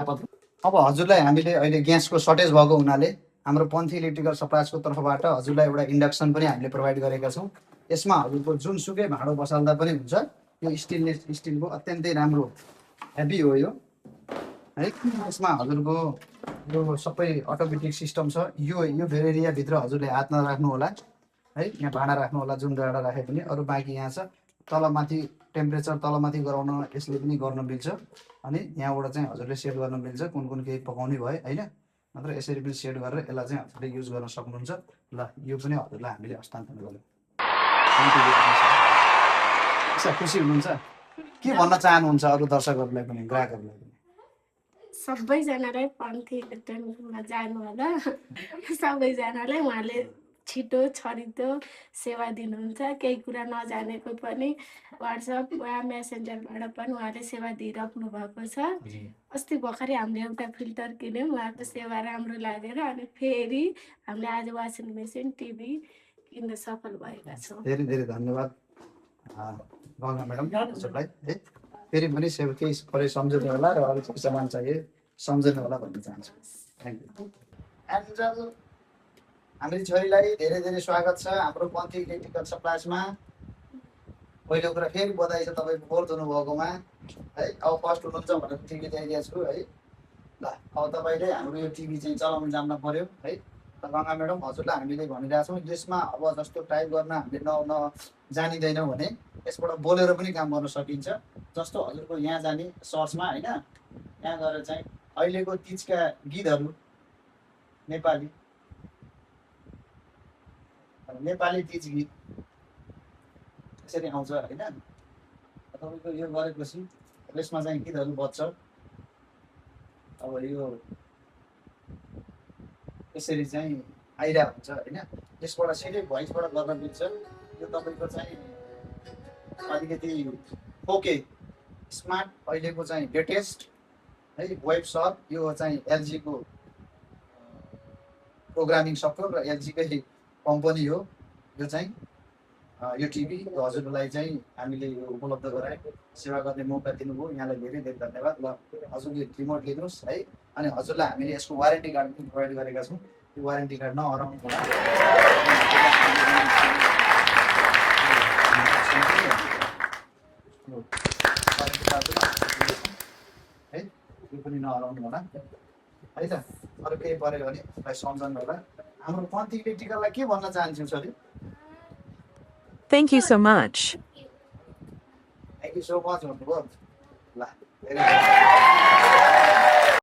अब हजुरलाई हामीले अहिले ग्यासको सर्टेज भएको हुनाले हाम्रो पन्थी इलेक्ट्रिकल सप्लाइजको तर्फबाट हजुरलाई एउटा इन्डक्सन पनि हामीले प्रोभाइड गरेका छौँ। यसमा हजुरको जुनसुकै भाँडो बसाल्दा पनि हुन्छ। यो स्टिलको अत्यन्तै राम्रो हेभी हो यो है। यसमा हजुरको यो सबै अटोमेटिक सिस्टम छ। यो भेरेरियाभित्र हजुरले हात नराख्नु होला है। यहाँ भाँडा राख्नु होला, जुन डाँडा राखे पनि। अरू बाँकी यहाँ छ तलमाथि टेम्परेचर तलमाथि गराउन यसले पनि गर्न मिल्छ। अनि यहाँबाट चाहिँ हजुरले सेट गर्न मिल्छ कुन केही पकाउने भयो होइन। नत्र यसरी पनि सेट गरेर यसलाई चाहिँ हजुरले युज गर्न सक्नुहुन्छ। ल यो पनि हजुरलाई हामीले हस्तान्तरण गर्यौँ। खुसी हुनुहुन्छ? के भन्न चाहनुहुन्छ अरू दर्शकहरूलाई पनि, ग्राहकहरूलाई पनि? सबैजनालाई पन्थी इलेक्ट्रोनिकमा जानु होला। सबैजनालाई उहाँले छिटो छरितो सेवा दिनुहुन्छ। केही कुरा नजानेको पनि वाट्सएप वा मेसेन्जरबाट पनि उहाँले सेवा दिइराख्नु भएको छ। अस्ति भर्खरै हामीले एउटा फिल्टर किन्यौँ, उहाँको सेवा राम्रो लागेर अनि फेरि हामीले आज वासिङ मेसिन टिभी किन्न सफल भएका छौँ। धेरै धेरै धन्यवाद गङ्गा म्याडम हजुरलाई है। फेरि पनि केही परे सम्झनु होला र अरू केही सामान चाहिए सम्झनु होला भन्न चाहन्छु। Thank you. एन्जल हाम्रो छोरीलाई धेरै धेरै स्वागत छ हाम्रो पन्थी इलेक्ट्रिकल सप्लाइजमा। पहिलो कुरा फेरि बधाई छ तपाईँको फोर्थ हुनुभएकोमा है। अब फर्स्ट हुनुहुन्छ भनेर टिभी ल्याइदिएको छु है। ल अब तपाईँले हाम्रो यो टिभी चाहिँ चलाउनु जान्न पर्यो है। गङ्गा म्याडम हजुरलाई हामीले भनिरहेको छौँ, यसमा अब जस्तो टाइप गर्न हामीले जानिँदैनौँ भने यसबाट बोलेर पनि काम गर्न सकिन्छ। जस्तो हजुरको यहाँ जाने सर्चमा होइन, यहाँ गएर चाहिँ अहिलेको तिजका गीतहरू नेपाली तिज गीत यसरी आउँछ होइन। तपाईँको यो गरेपछि यसमा चाहिँ गीतहरू बज्छ। अब यो यसरी चाहिँ आइरहेको हुन्छ होइन। यसबाट सिधै भोइसबाट गर्न मिल्छ। यो तपाईँको चाहिँ अलिकति ओके स्मार्ट अहिलेको चाहिँ लेटेस्ट है वेब सर्भ। यो चाहिँ एलजीको प्रोग्रामिङ सफ्टवेयर र एलजीकै कम्पनी हो यो चाहिँ। यो टिभी हजुरलाई चाहिँ हामीले यो उपलब्ध गराए सेवा गर्ने मौका दिनुभयो, यहाँलाई धेरै धेरै धन्यवाद। ल हजुरले रिमोट लिनुहोस् है। अनि हजुरलाई हामीले यसको वारेन्टी कार्ड पनि प्रोभाइड गरेका छौँ। यो वारेन्टी कार्ड नहराउनु होला है। यो पनि नहराउनु होला है त। अरू केही पऱ्यो भने यसलाई सम्झनु होला। हाम्रो पन्थी इलेक्ट्रिकललाई के भन्न चाहन्छु sir? Thank you so much. Thank you so much भन्नुभयो। ल धेरै